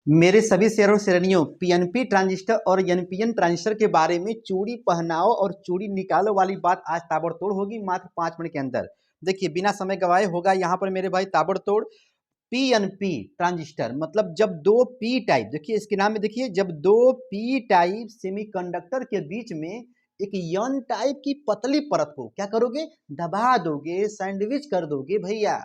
मेरे सभी शेयरों श्रेणियों पीएनपी ट्रांजिस्टर और एनपीएन ट्रांजिस्टर के बारे में चूड़ी पहनाओ और चूड़ी निकालो वाली बात आज ताबड़तोड़ होगी मात्र 5 मिनट के अंदर। देखिए बिना समय गवाए होगा यहाँ पर मेरे भाई ताबड़तोड़। पीएनपी ट्रांजिस्टर मतलब जब दो पी टाइप, देखिए इसके नाम में देखिए, जब दो पी टाइप सेमीकंडक्टर के बीच में एक एन टाइप की पतली परत को क्या करोगे, दबा दोगे, सैंडविच कर दोगे भैया,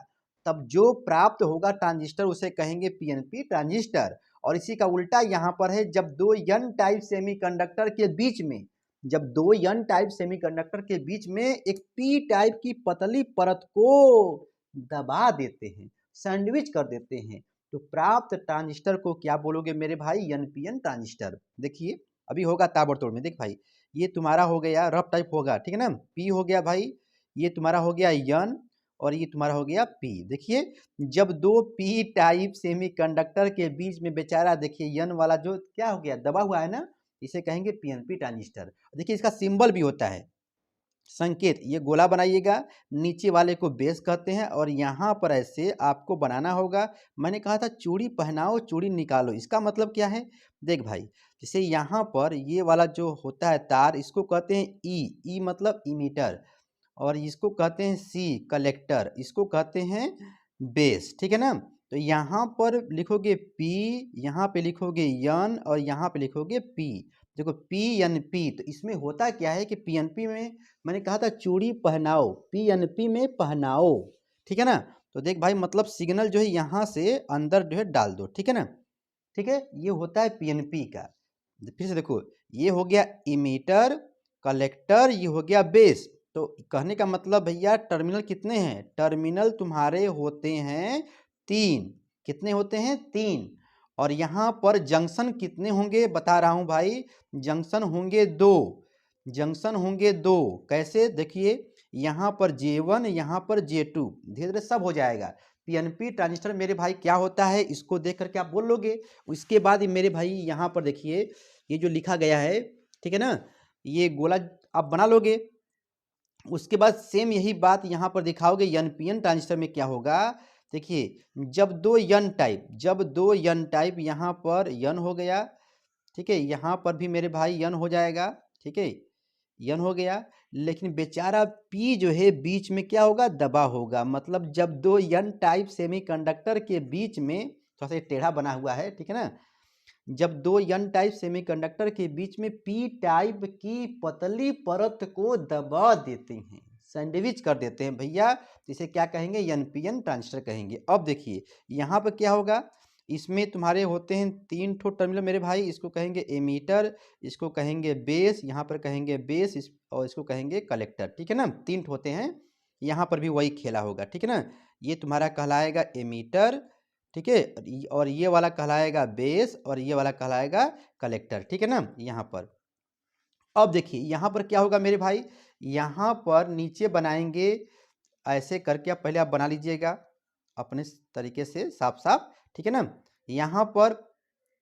तब जो प्राप्त होगा ट्रांजिस्टर उसे कहेंगे पीएनपी ट्रांजिस्टर। और इसी का उल्टा यहाँ पर है, जब दो एन टाइप सेमीकंडक्टर के बीच में, जब दो एन टाइप सेमीकंडक्टर के बीच में एक पी टाइप की पतली परत को दबा देते हैं, सैंडविच कर देते हैं, तो प्राप्त ट्रांजिस्टर को क्या बोलोगे मेरे भाई, एनपीएन ट्रांजिस्टर। देखिए अभी होगा ताबड़तोड़ में। देख भाई ये तुम्हारा हो गया रफ टाइप होगा, ठीक है ना, पी हो गया भाई, ये तुम्हारा हो गया एन और ये तुम्हारा हो गया पी। देखिए जब दो पी टाइप सेमीकंडक्टर के बीच में बेचारा, देखिए एन वाला जो क्या हो गया, दबा हुआ है ना, इसे कहेंगे पीएनपी ट्रांजिस्टर। देखिए इसका सिंबल भी होता है, संकेत, ये गोला बनाइएगा, नीचे वाले को बेस कहते हैं और यहाँ पर ऐसे आपको बनाना होगा। मैंने कहा था चूड़ी पहनाओ चूड़ी निकालो, इसका मतलब क्या है, देख भाई, जैसे यहाँ पर ये वाला जो होता है तार, इसको कहते हैं ई मतलब इमीटर, और इसको कहते हैं सी कलेक्टर, इसको कहते हैं बेस, ठीक है ना। तो यहाँ पर लिखोगे पी, यहाँ पे लिखोगे एन और यहाँ पे लिखोगे पी। देखो पी एन पी, तो इसमें होता क्या है कि पीएनपी में मैंने कहा था चूड़ी पहनाओ, पीएनपी में पहनाओ, ठीक है ना। तो देख भाई मतलब सिग्नल जो है यहाँ से अंदर जो है डाल दो, ठीक है ना, ठीक है, ये होता है पीएनपी का। फिर से देखो, ये हो गया इमीटर कलेक्टर, ये हो गया बेस। तो कहने का मतलब भैया टर्मिनल कितने हैं, टर्मिनल तुम्हारे होते हैं तीन। कितने होते हैं, तीन। और यहाँ पर जंक्शन कितने होंगे बता रहा हूँ भाई, जंक्शन होंगे दो, जंक्शन होंगे दो। कैसे, देखिए यहाँ पर J1 यहाँ पर J2, धीरे धीरे सब हो जाएगा। पीएनपी ट्रांजिस्टर मेरे भाई क्या होता है, इसको देख करके आप बोल लोगे। उसके बाद मेरे भाई यहाँ पर देखिए ये जो लिखा गया है, ठीक है ना, ये गोला आप बना लोगे। उसके बाद सेम यही बात यहाँ पर दिखाओगे, एनपीएन ट्रांजिस्टर में क्या होगा, देखिए जब दो एन टाइप, जब दो एन टाइप, यहाँ पर एन हो गया, ठीक है, यहाँ पर भी मेरे भाई एन हो जाएगा, ठीक है, एन हो गया, लेकिन बेचारा पी जो है बीच में क्या होगा, दबा होगा। मतलब जब दो एन टाइप सेमीकंडक्टर के बीच में, थोड़ा सा टेढ़ा बना हुआ है, ठीक है ना, जब दो एन टाइप सेमीकंडक्टर के बीच में पी टाइप की पतली परत को दबा देते हैं, सैंडविच कर देते हैं भैया, इसे क्या कहेंगे, एनपीएन ट्रांजिस्टर कहेंगे। अब देखिए यहाँ पर क्या होगा, इसमें तुम्हारे होते हैं तीन ठो टर्मिनल मेरे भाई, इसको कहेंगे एमीटर, इसको कहेंगे बेस, यहाँ पर कहेंगे बेस और इसको कहेंगे कलेक्टर, ठीक है ना, तीन होते हैं। यहाँ पर भी वही खेला होगा, ठीक है ना, ये तुम्हारा कहलाएगा एमीटर, ठीक है, और ये वाला कहलाएगा बेस और ये वाला कहलाएगा कलेक्टर, ठीक है ना यहाँ पर। अब देखिए यहाँ पर क्या होगा मेरे भाई, यहाँ पर नीचे बनाएंगे ऐसे करके, आप पहले आप बना लीजिएगा अपने तरीके से साफ साफ, ठीक है ना। यहाँ पर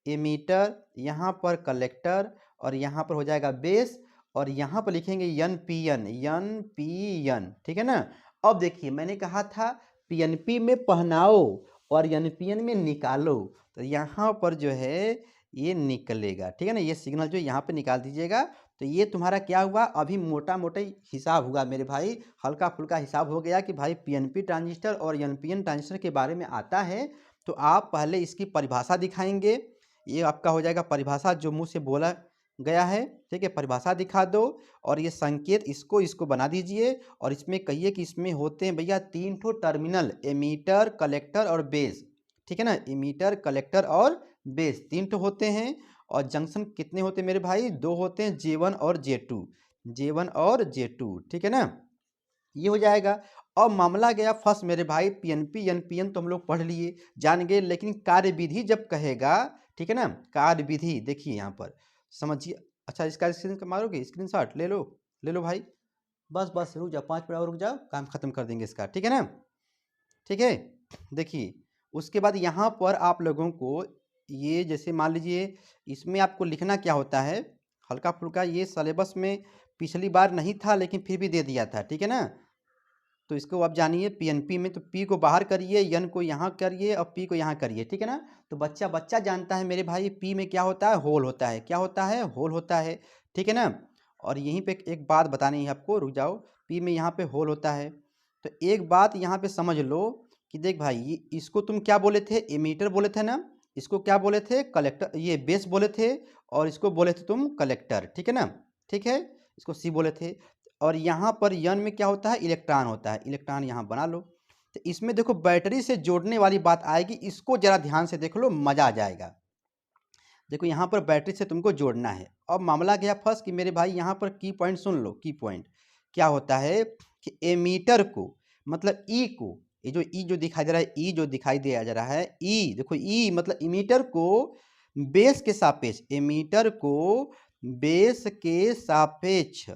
एमीटर, यहाँ पर कलेक्टर और यहाँ पर हो जाएगा बेस, और यहाँ पर लिखेंगे एन पी एन, ठीक है ना। अब देखिए मैंने कहा था पीएनपी में पहनाओ और एनपीएन में निकालो, तो यहाँ पर जो है ये निकलेगा, ठीक है ना, ये सिग्नल जो यहाँ पे निकाल दीजिएगा। तो ये तुम्हारा क्या हुआ, अभी मोटा मोटा हिसाब हुआ मेरे भाई, हल्का फुल्का हिसाब हो गया कि भाई पीएनपी ट्रांजिस्टर और एनपीएन ट्रांजिस्टर के बारे में आता है। तो आप पहले इसकी परिभाषा दिखाएंगे, ये आपका हो जाएगा परिभाषा जो मुंह से बोला गया है, ठीक है, परिभाषा दिखा दो और ये संकेत इसको बना दीजिए, और इसमें कहिए कि इसमें होते हैं भैया तीन ठो टर्मिनल, एमीटर कलेक्टर और बेस, ठीक है ना, एमीटर कलेक्टर और बेस तीन ठो होते हैं। और जंक्शन कितने होते हैं मेरे भाई, दो होते हैं, J1 और J2, J1 और J2, ठीक है ना, ये हो जाएगा। अब मामला गया फर्स्ट मेरे भाई, पीएनपी एनपीएन तो हम लोग पढ़ लिए जान गए, लेकिन कार्यविधि जब कहेगा, ठीक है ना, कार्यविधि देखिए यहाँ पर समझिए। अच्छा इसका स्क्रीन मारोगे, स्क्रीनशॉट ले लो भाई, बस बस रुक जाओ, 5 मिनट और रुक जाओ, काम खत्म कर देंगे इसका, ठीक है ना, ठीक है। देखिए उसके बाद यहाँ पर आप लोगों को ये जैसे मान लीजिए, इसमें आपको लिखना क्या होता है, हल्का फुल्का ये सिलेबस में पिछली बार नहीं था लेकिन फिर भी दे दिया था, ठीक है ना। तो इसको आप जानिए पीएनपी में, तो पी को बाहर करिए, एन को यहाँ करिए और पी को यहाँ करिए, ठीक है ना। तो बच्चा बच्चा जानता है मेरे भाई पी में क्या होता है, होल होता है। क्या होता है, होल होता है, ठीक है ना। और यहीं पे एक बात बतानी है आपको, रुक जाओ। पी में यहाँ पे होल होता है, तो एक बात यहाँ पे समझ लो कि देख भाई, इसको तुम क्या बोले थे, एमीटर बोले थे ना, इसको क्या बोले थे, कलेक्टर, ये बेस बोले थे, और इसको बोले थे तुम कलेक्टर, ठीक है ना। ठीक है, इसको सी बोले थे। और यहाँ पर यन में क्या होता है, इलेक्ट्रॉन होता है। इलेक्ट्रॉन यहाँ बना लो। तो इसमें देखो बैटरी से जोड़ने वाली बात आएगी, इसको जरा ध्यान से देख लो, मजा आ जाएगा। देखो यहाँ पर बैटरी से तुमको जोड़ना है। अब मामला गया फंस कि मेरे भाई यहाँ पर की पॉइंट सुन लो। की पॉइंट क्या होता है कि एमीटर को, मतलब ई को, ये जो ई जो दिखाई दे रहा है, ई जो दिखाई दे जा रहा है, ई देखो, ई मतलब इमीटर को बेस के सापेक्ष, एमीटर को बेस के सापेक्ष,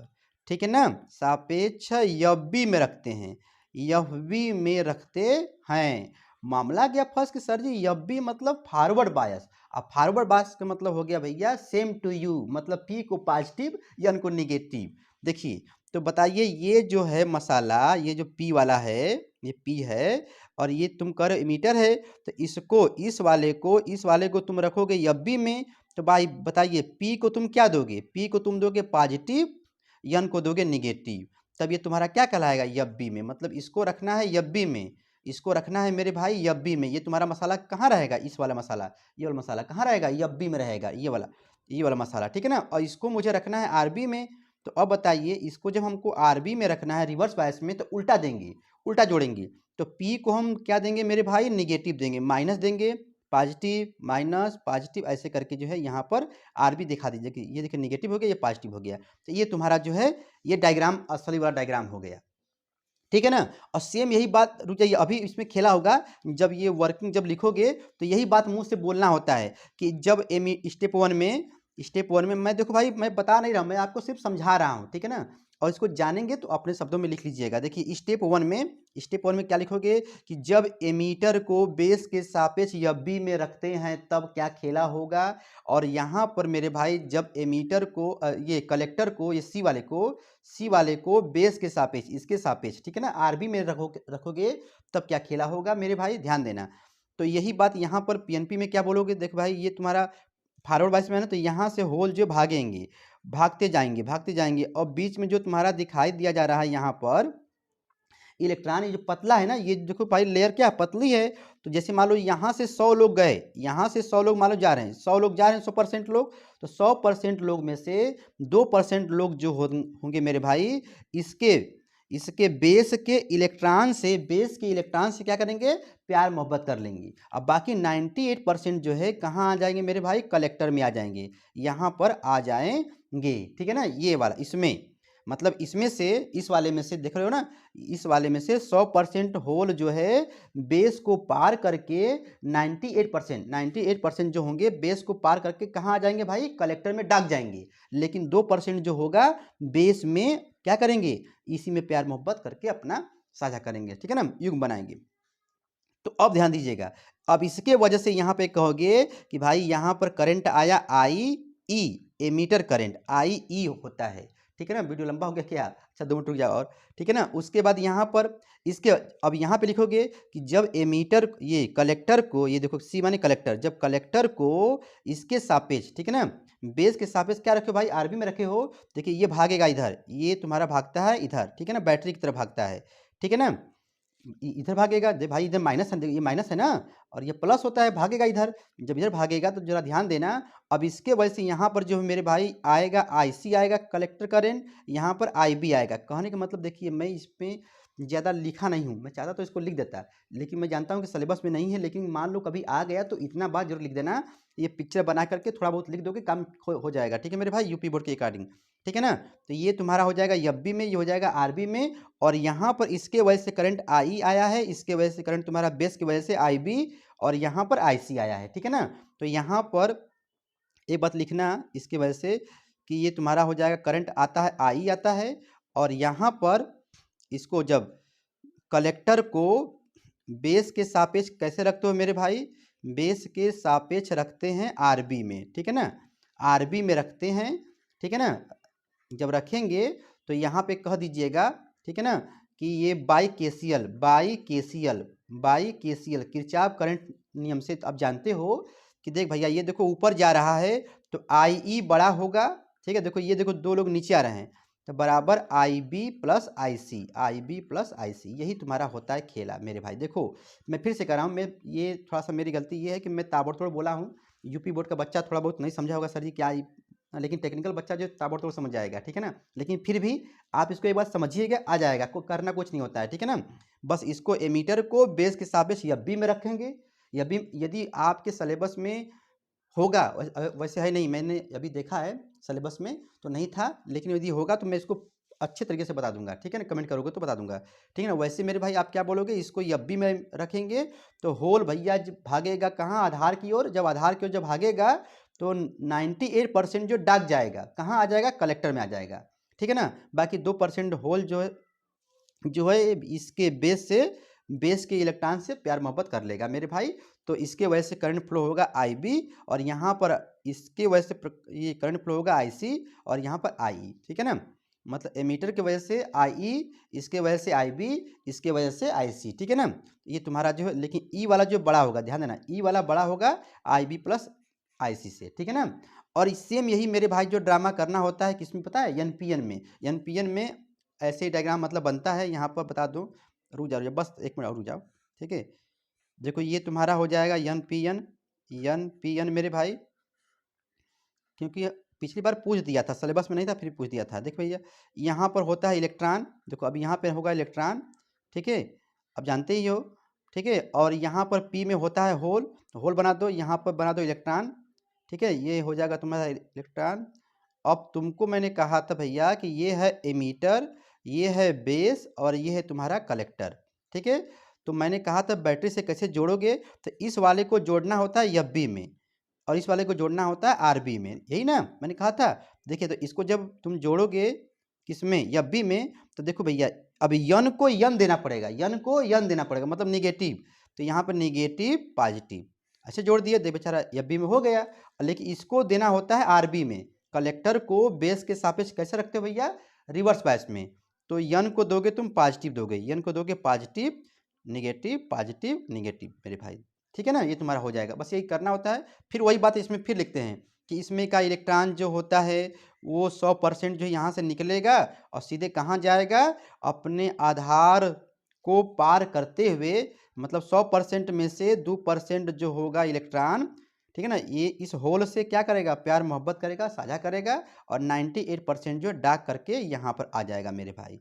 ठीक है ना, सापेक्ष एफबी में रखते हैं, एफबी में रखते हैं। मामला गया फंस कि सर जी एफबी मतलब फॉरवर्ड बायस। अब फॉरवर्ड बायस का मतलब हो गया भैया सेम टू यू, मतलब पी को पॉजिटिव एन को निगेटिव। देखिए तो बताइए, ये जो है मसाला, ये जो पी वाला है, ये पी है, और ये तुम कर इमीटर है, तो इसको, इस वाले को तुम रखोगे एफबी में। तो भाई बताइए पी को तुम क्या दोगे, पी को तुम दोगे पॉजिटिव, एन को दोगे निगेटिव। तब ये तुम्हारा क्या कहलाएगा, एफबी में। मतलब इसको रखना है एफबी में, इसको रखना है मेरे भाई एफबी में। ये तुम्हारा मसाला कहाँ रहेगा, इस वाला मसाला, ये वाला मसाला कहाँ रहेगा, एफबी में रहेगा, ये वाला मसाला, ठीक है ना। और इसको मुझे रखना है आरबी में। तो अब बताइए, इसको जब हमको आरबी में रखना है रिवर्स बायस में, तो उल्टा देंगे, उल्टा जोड़ेंगे। तो पी को हम क्या देंगे मेरे भाई, निगेटिव देंगे, माइनस देंगे, पॉजिटिव माइनस पॉजिटिव, ऐसे करके जो है यहाँ पर आरबी दिखा दीजिए कि ये देखिए निगेटिव हो गया, ये पॉजिटिव हो गया। तो ये तुम्हारा जो है ये डायग्राम असली वाला डायग्राम हो गया, ठीक है ना। और सेम यही बात, रुक जाइए, अभी इसमें खेला होगा, जब ये वर्किंग जब लिखोगे तो यही बात मुंह से बोलना होता है कि जब स्टेप वन में मैं, देखो भाई मैं बता नहीं रहा हूँ, मैं आपको सिर्फ समझा रहा हूँ, ठीक है ना। और इसको जानेंगे तो अपने शब्दों में लिख लीजिएगा। देखिए स्टेप वन में क्या लिखोगे कि जब एमीटर को बेस के सापेक्ष एफबी में रखते हैं तब क्या खेला होगा। और यहाँ पर मेरे भाई जब एमीटर को ये कलेक्टर को, ये सी वाले को बेस के सापेक्ष, इसके सापेक्ष, ठीक है ना, आरबी में रखोगे तब क्या खेला होगा मेरे भाई, ध्यान देना। तो यही बात यहाँ पर पीएनपी में क्या बोलोगे, देख भाई ये तुम्हारा फॉरवर्ड बायस में है ना, तो यहाँ से होल जो भागेंगे, भागते जाएंगे, और बीच में जो तुम्हारा दिखाई दिया जा रहा है यहाँ पर इलेक्ट्रॉन, ये जो पतला है ना, ये देखो भाई लेयर क्या पतली है। तो जैसे मान लो यहाँ से 100 लोग गए, यहाँ से 100 लोग मान लो जा रहे हैं, 100 लोग जा रहे हैं, 100% लोग, तो 100% लोग में से 2% लोग जो होंगे मेरे भाई, इसके बेस के इलेक्ट्रॉन से क्या करेंगे, प्यार मोहब्बत कर लेंगे। अब बाकी 98% जो है कहाँ आ जाएंगे मेरे भाई, कलेक्टर में आ जाएंगे, यहाँ पर आ जाएंगे, ठीक है ना। ये वाला इसमें, मतलब इसमें से, इस वाले में से देख रहे हो ना, इस वाले में से 100% होल जो है बेस को पार करके 98% जो होंगे बेस को पार करके कहाँ आ जाएंगे भाई, कलेक्टर में डाक जाएंगे। लेकिन 2% जो होगा बेस में क्या करेंगे, इसी में प्यार मोहब्बत करके अपना साझा करेंगे, ठीक है ना, युग्म बनाएंगे। तो अब ध्यान दीजिएगा, अब इसके वजह से यहाँ पे कहोगे कि भाई यहाँ पर करंट आया आई ई, एमीटर करंट आई ई होता है, ठीक है ना। वीडियो लंबा हो गया क्या, अच्छा 2 मिनट रुक जाओ और, ठीक है ना। उसके बाद यहाँ पर इसके, अब यहाँ पे लिखोगे कि जब एमीटर, ये कलेक्टर को, ये देखो सी माने कलेक्टर, जब कलेक्टर को इसके सापेक्ष, ठीक है ना, बेस के सापेक्ष क्या रखे हो भाई, आरबी में रखे हो। देखिए ये भागेगा इधर, ये तुम्हारा भागता है इधर, ठीक है ना, बैटरी की तरफ भागता है, ठीक है ना। इधर भागेगा भाई, इधर माइनस है, ये माइनस है ना, और ये प्लस होता है, भागेगा इधर। जब इधर भागेगा तो जरा ध्यान देना। अब इसके वजह से यहाँ पर जो है मेरे भाई आएगा आईसी आएगा, कलेक्टर करंट, यहाँ पर आईबी आएगा। कहने का मतलब देखिए, मैं इस पर ज़्यादा लिखा नहीं हूँ, मैं चाहता तो इसको लिख देता, लेकिन मैं जानता हूँ कि सिलेबस में नहीं है, लेकिन मान लो कभी आ गया तो इतना बात जरूर लिख देना। ये पिक्चर बना करके थोड़ा बहुत लिख दोगे, काम हो जाएगा, ठीक है मेरे भाई, यूपी बोर्ड के अकॉर्डिंग, ठीक है ना। तो ये तुम्हारा हो जाएगा एफबी में, ये हो जाएगा आरबी में, और यहाँ पर इसके वजह से करंट आई आया है, इसके वजह से करंट तुम्हारा बेस की वजह से आईबी, और यहाँ पर आईसी आया है, ठीक है ना। तो यहाँ पर एक बात लिखना इसके वजह से कि ये तुम्हारा हो जाएगा करंट आता है, आई आता है, और यहाँ पर इसको जब कलेक्टर को बेस के सापेक्ष कैसे रखते हो मेरे भाई, बेस के सापेक्ष रखते हैं आरबी में, ठीक है ना, आरबी में रखते हैं, ठीक है ना। जब रखेंगे तो यहाँ पे कह दीजिएगा, ठीक है ना, कि ये बाई केसीएल किरचॉफ करंट नियम से आप जानते हो कि देख भैया ये देखो ऊपर जा रहा है तो आई ई बड़ा होगा, ठीक है। देखो ये देखो दो लोग नीचे आ रहे हैं तो बराबर आई बी प्लस आई सी, यही तुम्हारा होता है खेला मेरे भाई। देखो मैं फिर से कर रहा हूँ, मैं ये थोड़ा सा मेरी गलती ये है कि मैं ताबड़तोड़ बोला हूँ। यूपी बोर्ड का बच्चा थोड़ा बहुत नहीं समझा होगा सर जी क्या, लेकिन टेक्निकल बच्चा जो ताबड़तोड़ समझ जाएगा, ठीक है ना। लेकिन फिर भी आप इसको एक बार समझिएगा, आ जाएगा, करना कुछ नहीं होता है, ठीक है ना। बस इसको एमीटर को बेस के सापेक्ष यब्बी में रखेंगे। यब्बी यदि आपके सिलेबस में होगा, वैसे है नहीं, मैंने अभी देखा है सिलेबस में तो नहीं था, लेकिन यदि होगा तो मैं इसको अच्छे तरीके से बता दूंगा, ठीक है ना। कमेंट करोगे तो बता दूंगा, ठीक है ना। वैसे मेरे भाई आप क्या बोलोगे, इसको यब्बी में रखेंगे तो होल भैया जब भागेगा कहाँ, आधार की ओर। जब आधार की ओर जब भागेगा तो 98% जो दाग जाएगा कहाँ आ जाएगा, कलेक्टर में आ जाएगा, ठीक है ना। बाकी 2% होल जो है इसके बेस के इलेक्ट्रॉन से प्यार मोहब्बत कर लेगा मेरे भाई। तो इसके वजह से करंट फ्लो होगा आई बी, और यहाँ पर इसके वजह से ये करंट फ्लो होगा आई सी, और यहाँ पर आई ई, ठीक है ना। मतलब एमीटर की वजह से आई ई, इसके वजह से आई बी, इसके वजह से आई सी, ठीक है ना। ये तुम्हारा जो है, लेकिन ई वाला जो बड़ा होगा, ध्यान देना, ई वाला बड़ा होगा आई बी प्लस आई सी से, ठीक है ना। और सेम यही मेरे भाई जो ड्रामा करना होता है किसमें पता है, एनपीएन में ऐसे ही डायग्राम मतलब बनता है। यहाँ पर बता दूँ, रुक जाओ बस एक मिनट और रुक जाओ, ठीक है। देखो ये तुम्हारा हो जाएगा एन पी एन मेरे भाई, क्योंकि पिछली बार पूछ दिया था, सिलेबस में नहीं था फिर पूछ दिया था। देखो भैया यहाँ पर होता है इलेक्ट्रॉन, देखो अब यहाँ पे होगा इलेक्ट्रॉन, ठीक है, अब जानते ही हो, ठीक है। और यहाँ पर पी में होता है होल बना दो, यहाँ पर बना दो इलेक्ट्रॉन, ठीक है, ये हो जाएगा तुम्हारा इलेक्ट्रॉन। अब तुमको मैंने कहा था भैया कि ये है एमीटर, ये है बेस, और ये है तुम्हारा कलेक्टर, ठीक है। तो मैंने कहा था बैटरी से कैसे जोड़ोगे, तो इस वाले को जोड़ना होता है यब्बी में, और इस वाले को जोड़ना होता है आरबी में, यही ना मैंने कहा था। देखिए तो इसको जब तुम जोड़ोगे किसमें, यब्बी में, तो देखो भैया अब यन को यन देना पड़ेगा, मतलब निगेटिव। तो यहाँ पर निगेटिव पॉजिटिव ऐसे जोड़ दिए, देख बेचारा यब्बी में हो गया। लेकिन इसको देना होता है आरबी में। कलेक्टर को बेस के सापेक्ष कैसे रखते हो भैया, रिवर्स बायस में। तो यन को दोगे तुम पॉजिटिव दोगे, यन को दोगे पॉजिटिव निगेटिव मेरे भाई, ठीक है ना। ये तुम्हारा हो जाएगा, बस यही करना होता है। फिर वही बात इसमें फिर लिखते हैं कि इसमें का इलेक्ट्रॉन जो होता है वो 100% जो यहाँ से निकलेगा और सीधे कहाँ जाएगा, अपने आधार को पार करते हुए, मतलब 100% में से 2% जो होगा इलेक्ट्रॉन, ठीक है ना, ये इस होल से क्या करेगा, प्यार मोहब्बत करेगा, साझा करेगा, और 98% जो डाक करके यहाँ पर आ जाएगा मेरे भाई,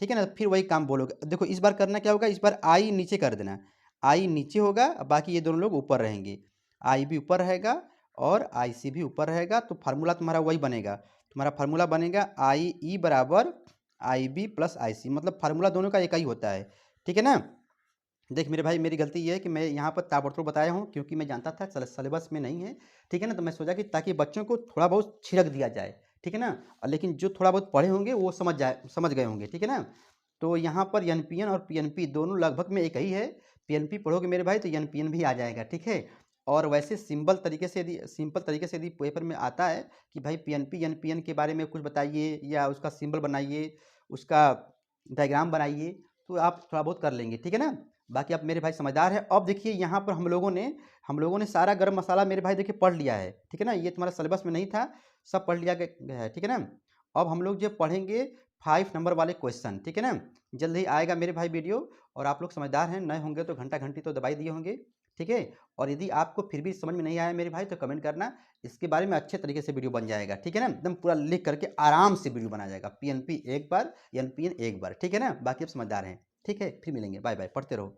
ठीक है ना। फिर वही काम बोलोगे। देखो इस बार करना क्या होगा, इस बार आई नीचे कर देना, आई नीचे होगा, बाकी ये दोनों लोग ऊपर रहेंगे। आई भी ऊपर रहेगा और आई सी भी ऊपर रहेगा। तो फार्मूला तुम्हारा वही बनेगा, तुम्हारा फार्मूला बनेगा आई ई बराबर आई बी प्लस आई सी, मतलब फार्मूला दोनों का एक ही होता है, ठीक है ना। देख मेरे भाई मेरी गलती ये है कि मैं यहाँ पर ताबड़तोड़ बताया हूँ, क्योंकि मैं जानता था सिलेबस में नहीं है, ठीक है ना। तो मैं सोचा कि ताकि बच्चों को थोड़ा बहुत छिड़क दिया जाए, ठीक है ना। लेकिन जो थोड़ा बहुत पढ़े होंगे वो समझ गए होंगे, ठीक है ना। तो यहाँ पर एनपीएन और पीएनपी दोनों लगभग में एक ही है। पीएनपी पढ़ोगे मेरे भाई तो एनपीएन भी आ जाएगा, ठीक है। और वैसे सिंपल तरीके से यदि पेपर में आता है कि भाई पीएनपी एनपीएन के बारे में कुछ बताइए, या उसका सिंबल बनाइए, उसका डायग्राम बनाइए, तो आप थोड़ा बहुत कर लेंगे, ठीक है ना। बाकी आप मेरे भाई समझदार है। अब देखिए यहाँ पर हम लोगों ने सारा गर्म मसाला मेरे भाई देखिए पढ़ लिया है, ठीक है ना। ये तुम्हारा सिलेबस में नहीं था, सब पढ़ लिया गया है, ठीक है ना। अब हम लोग जो पढ़ेंगे 5 नंबर वाले क्वेश्चन, ठीक है ना। जल्द ही आएगा मेरे भाई वीडियो। और आप लोग समझदार हैं, नए होंगे तो घंटा घंटी तो दबाई दिए होंगे, ठीक है। और यदि आपको फिर भी समझ में नहीं आया मेरे भाई तो कमेंट करना, इसके बारे में अच्छे तरीके से वीडियो बन जाएगा, ठीक है ना। एकदम पूरा लिख करके आराम से वीडियो बना जाएगा, पीएनपी एक बार, एनपीएन एक बार, ठीक है ना। बाकी आप समझदार हैं, ठीक है। फिर मिलेंगे, बाय बाय, पढ़ते रहो।